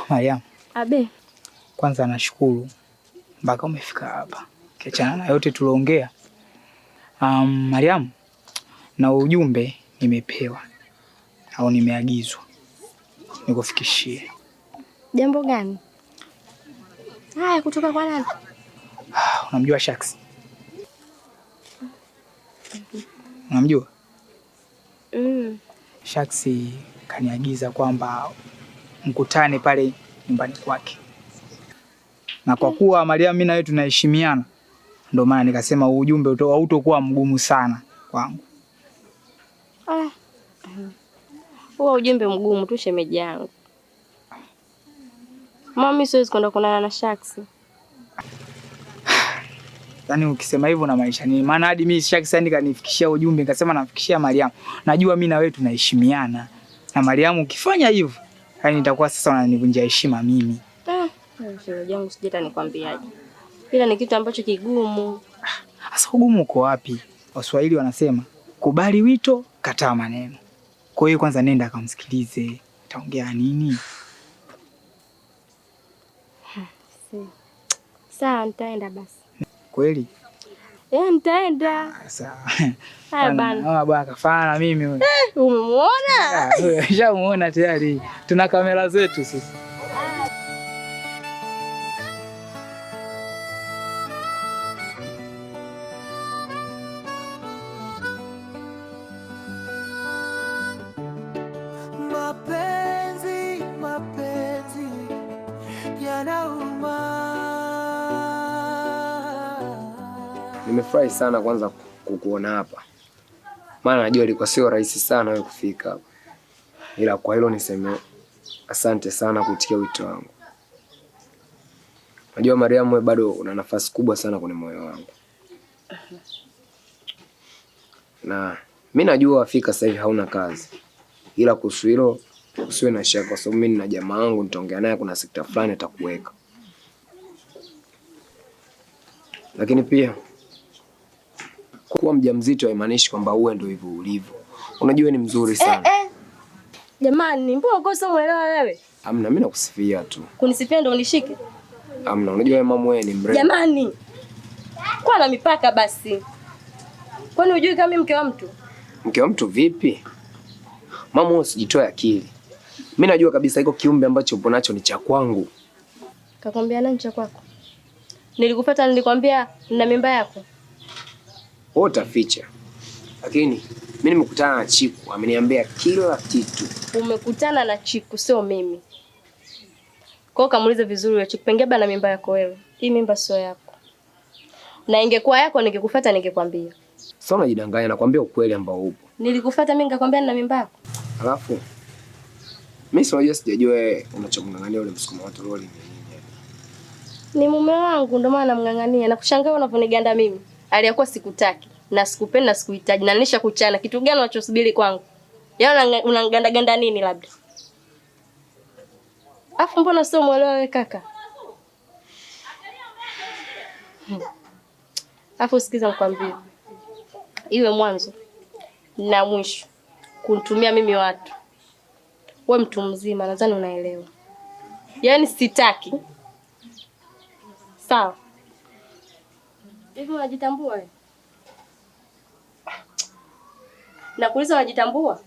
Mariam. Abe. Kwanza nashukuru mpaka umefika hapa. Kiachana na yote tuloongea. Mariam, na ujumbe nimepewa au nimeagizwa nikufikishie. Jambo gani? Haya, kutoka kwa nani? Unamjua Shaksi? Unamjua? Shaksi kaniagiza kwamba mkutane pale nyumbani kwake. Na kwa kuwa Mariam mimi na wewe tunaheshimiana, ndio maana nikasema ujumbe hautokuwa mgumu sana kwangu. Huo ujumbe mgumu tu shemeji yangu. Mami siwezi kwenda kunana na Shaksi. Yaani ukisema hivyo na maisha ni maana hadi mimi Shaksi yani kanifikishia ujumbe nikasema namfikishia Mariam. Najua mimi na wewe tunaheshimiana. Na Mariam ukifanya hivyo, yani nitakuwa sasa unanivunjia heshima mimi. Shemeji yangu sijeta nikwambiaje. Ila ni kitu ambacho kigumu. Sasa ugumu uko wapi? Waswahili wanasema kubali wito, kataa maneno. Kwa hiyo kwanza nenda akamsikilize. Ataongea nini? Sawa, nitaenda basi. Kweli? Nitaenda. Sawa. Haya bana. Bwana kafana mimi wewe. Umemuona? Nishamuona tayari. Tuna kamera zetu sisi. Mapenzi yanauma. Nimefurahi sana kwanza kukuona hapa. Maana najua ilikuwa sio rahisi sana wewe kufika hapa. Ila kwa hilo niseme asante sana kuitikia wito wangu. Najua Mariam, wewe bado una nafasi kubwa sana kwenye moyo wangu. Na mimi najua Afrika sasa hivi hauna kazi. Ila kuhusu hilo usiwe na shaka kwa sababu mimi nina jamaa wangu nitaongea naye, kuna sekta fulani atakuweka. Lakini pia kuwa mjamzito haimaanishi kwamba uwe ndio hivyo ulivyo. Unajua ni mzuri sana. Jamani, mbona ukosa muelewa wewe? Hamna, mimi nakusifia tu. Kunisifia ndio unishike? Hamna, unajua wewe mama wewe ni mrembo. Jamani. Kwa na mipaka basi. Kwani hujui kama mimi mke wa mtu? Mke wa mtu vipi? Mama wewe usijitoe akili. Mimi najua kabisa iko kiumbe ambacho upo nacho ni cha kwangu. Kakwambia nani cha kwako? Nilikufuata nilikwambia nina mimba yako. Wewe utaficha. Lakini mimi nimekutana na Chiku, ameniambia kila kitu. Umekutana na Chiku sio mimi. Kwa hiyo kamuulize vizuri wewe Chiku, pengine na mimba yako wewe. Hii mimba sio yako. Na ingekuwa yako ningekufuata ningekwambia. Sasa unajidanganya, nakwambia ukweli ambao upo. Nilikufuata mimi nikakwambia nina mimba yako. Alafu mimi sijajua unachomngangania ule msukuma wa toroli ni nini. Ni mume wangu ndio maana namngangania. Nakushangaa unavyoniganda mimi. Aliyakuwa sikutaki na sikupendi na sikuhitaji na nilisha kuchana. Kitu gani unachosubiri kwangu? Yeye unanganda ganda nini labda? Afu mbona sio muelewa wewe kaka? Afu sikiza nikwambie. Iwe mwanzo na mwisho kunitumia mimi watu. Wewe mtu mzima nadhani unaelewa. Yaani sitaki. Sawa. Hivi unajitambua wewe? Nakuuliza unajitambua?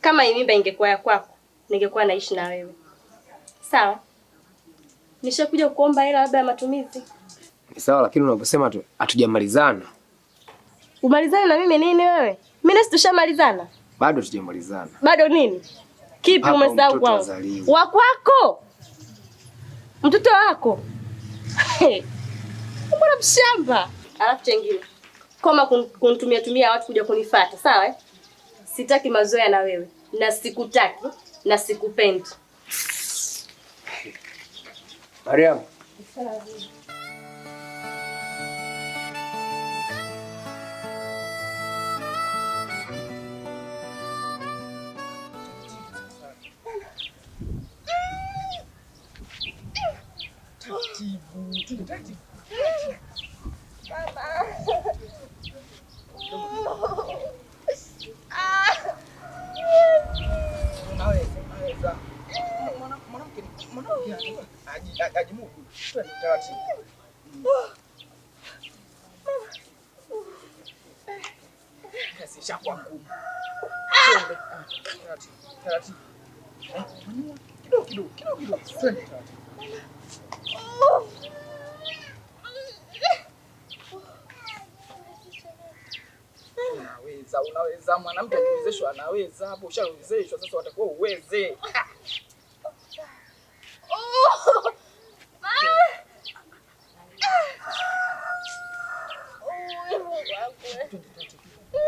Kama hii mimba ingekuwa ya kwako, ningekuwa naishi na wewe. Sawa? Nishakuja kuomba hela labda ya matumizi. Ni sawa, lakini unaposema tu hatujamalizana. Umalizane na mimi nini wewe? Mimi nasi tushamalizana. Bado hatujamalizana. Bado nini? Kipi umesahau kwangu? Wa kwako? Mtoto wako? Mbona mshamba? Alafu chengine. Kama kunitumia watu kuja kunifuata, sawa eh? Sitaki mazoea na wewe. Na sikutaki na sikupendi. Mariam. Ajimudu. Twende taratibu. Kasi shakwa ngumu. Twende. Taratibu. Kidogo. Twende taratibu. Unaweza mwanamke akiwezeshwa anaweza. Hapo ushawezeshwa sasa watakuwa uweze.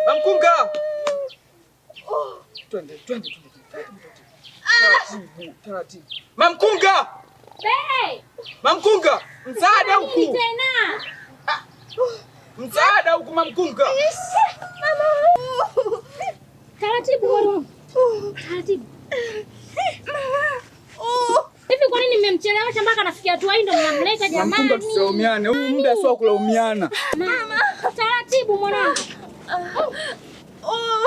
Mamkunga. Twende. Taratibu. Mamkunga. Mamkunga, msaada huku. Tena. Msaada huku Mamkunga. Taratibu wangu. Taratibu. Hivi kwa nini mmemchelewesha mpaka nafikia hatua hii ndo mnamleta jamani? Mamkunga, tusilaumiane. Huu muda sio kulaumiana. Mama, taratibu mwanangu.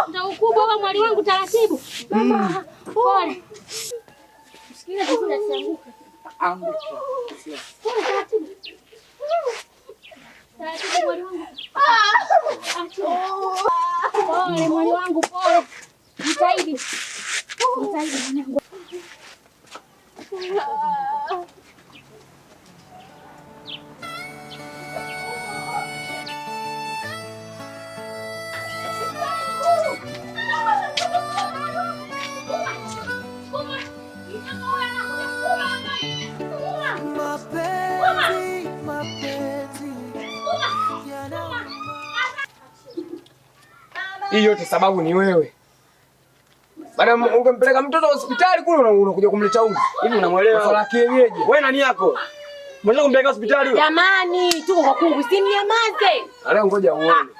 Ndio ukubwa wa mwali wangu taratibu. Mama, pole. Usikie vizuri asianguke. Anguka. Pole taratibu. Taratibu mwali wangu. Pole mwali wangu, pole. Jitahidi. Mwanangu. Hii yote sababu ni wewe. Baada ungempeleka mtoto hospitali kule unakuja kumleta huko. Hivi unamuelewa? Swala kienyeji. Wewe nani yako? Mbona kumpeleka hospitali wewe? Jamani, tuko kwa kungu, si mnyamaze. Leo ngoja uone.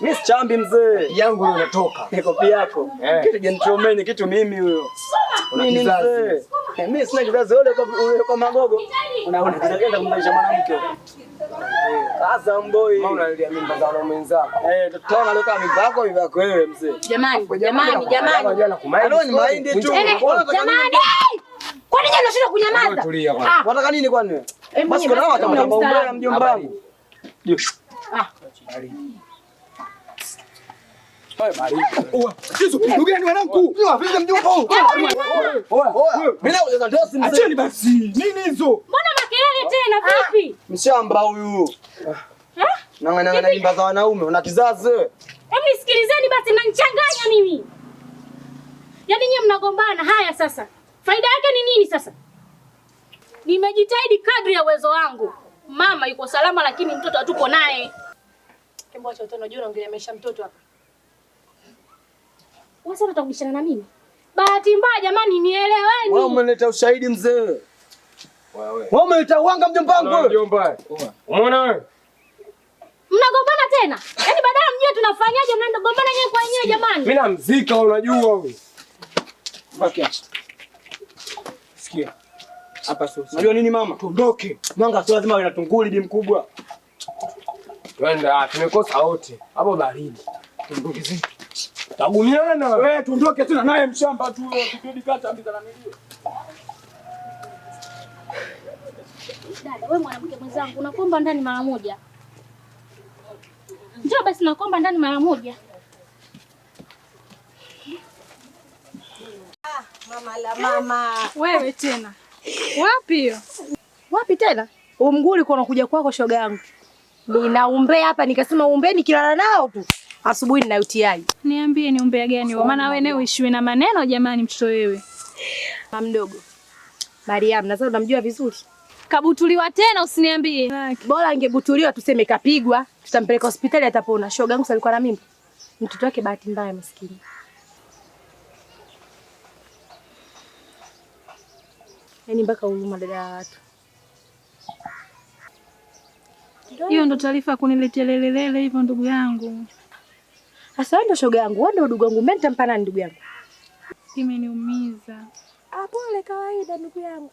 Mimi si chambi mzee. Yangu leo inatoka. Ni kopi yako. Kitu gentleman, kitu mimi huyo. Una kizazi. Mimi sina kizazi ule kwa magogo. Unaona kitakaenda kumlisha mwanamke. Kaza mboi. Mama unalilia mimba za wanaume wenzako. Tutaona leo kama mimba yako wewe mzee. Jamani. Leo ni mahindi tu. Jamani. Kwa nini unashinda kunyamaza? Tulia kwanza. Unataka nini kwani? Basi kuna watu kama umbea mjomba wangu. Ndugu wanangu. Vipi mjomba huu? Mimi nauza ndosi mzee. Acheni basi. Nini hizo? Mbona makelele tena vipi? Mshamba huyu. Nang'ana mimba za wanaume, una kizazi. Hebu nisikilizeni basi, mnanichanganya mimi. Yaani nyinyi mnagombana. Haya sasa. Faida yake ni nini sasa? Nimejitahidi kadri ya uwezo wangu. Mama yuko salama lakini mtoto hatuko naye. Kembo acha utano, unajua unaongelea maisha mtoto hapa. Wewe sasa utakubishana na mimi? Bahati mbaya jamani, nieleweni. Wewe umeleta ushahidi mzee. Wewe umeleta uanga mjomba wangu wewe. Mjomba. Umeona wewe? Mnagombana tena? Yaani badala mjue tunafanyaje mnagombana nyewe kwa nyewe jamani. Mimi namzika unajua wewe. Baki acha. Sikia. Hapa sio. Unajua nini mama? Tuondoke. Mwanga sio lazima awe na tunguli bi mkubwa. Twende, tumekosa wote. Hapo baridi. Tuondoke zetu. Tagumiana. Wewe tuondoke tena naye mshamba tu tukirudi kata ambizana nilio. Dada, wewe mwanamke mwenzangu unakomba ndani mara moja. Njoo basi nakomba ndani mara moja. Mama. Wewe tena. Wapi hiyo? Wapi tena? Umguli kwa unakuja kwako shoga yangu. Ninaumbea hapa nikasema umbeni kilala nao tu. Asubuhi nina UTI. Niambie ni umbea gani wewe? Maana wewe nawe uishiwe na maneno jamani mtoto wewe. Mama mdogo. Mariam, nadhani unamjua vizuri. Kabutuliwa tena usiniambie. Bora angebutuliwa tuseme kapigwa, tutampeleka hospitali atapona. Shoga yangu alikuwa na mimba. Mtoto wake bahati mbaya maskini. Yaani mpaka huruma dada ya watu. Hiyo ndo taarifa kuniletea lelelele hivyo ndugu yangu. Sasa wewe ndo shoga yangu, wewe ndo ndugu yangu, mimi nitampa nani ndugu yangu? Imeniumiza. Pole kawaida ndugu yangu.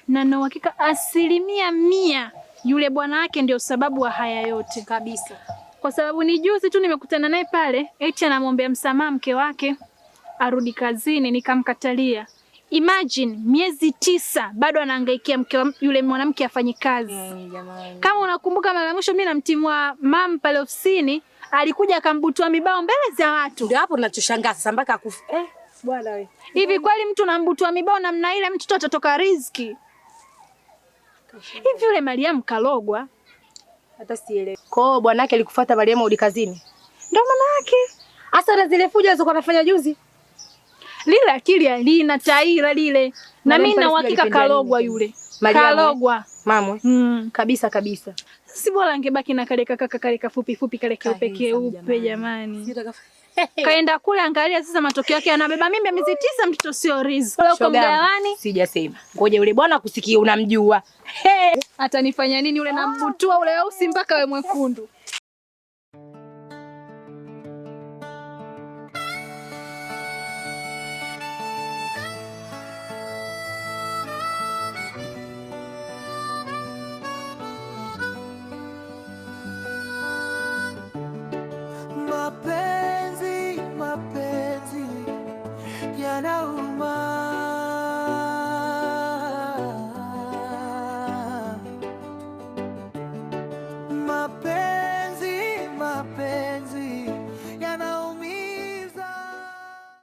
Na na uhakika 100% yule bwana wake ndio sababu wa haya yote Kabisa. Kwa sababu ni juzi tu nimekutana naye pale, eti anamwombea msamaha mke wake arudi kazini, nikamkatalia. Imagine miezi 9 bado anahangaikia yule mwanamke afanye kazi. Kama unakumbuka mara mwisho mimi namtimua mam pale ofisini, alikuja akambutua mibao mbele za watu. Ndio hapo ninachoshangaa sasa mpaka bwana wewe. Hivi kweli mtu nambutua mibao namna ile mtoto atatoka riziki? Hivi yule Mariam kalogwa? Hata sielewi. Kwa bwana yake alikufuata Mariam udi kazini. Ndio maana yake. Hasa na zile fujo alizokuwa anafanya juzi. Lile akili alina taira lile. Na mimi na uhakika kalogwa yule. Kalogwa. Mamwe. Kabisa kabisa. Si bora angebaki na kale kaka kale kafupi fupi kale keupe jamani. Kaenda kule, angalia sasa matokeo yake, anabeba mimba miezi 9, mtoto sio riziki. Kwa mgawani sijasema. Ngoja yule bwana kusikia unamjua. Atanifanya nini yule, nambutua ule ausi mpaka we mwekundu.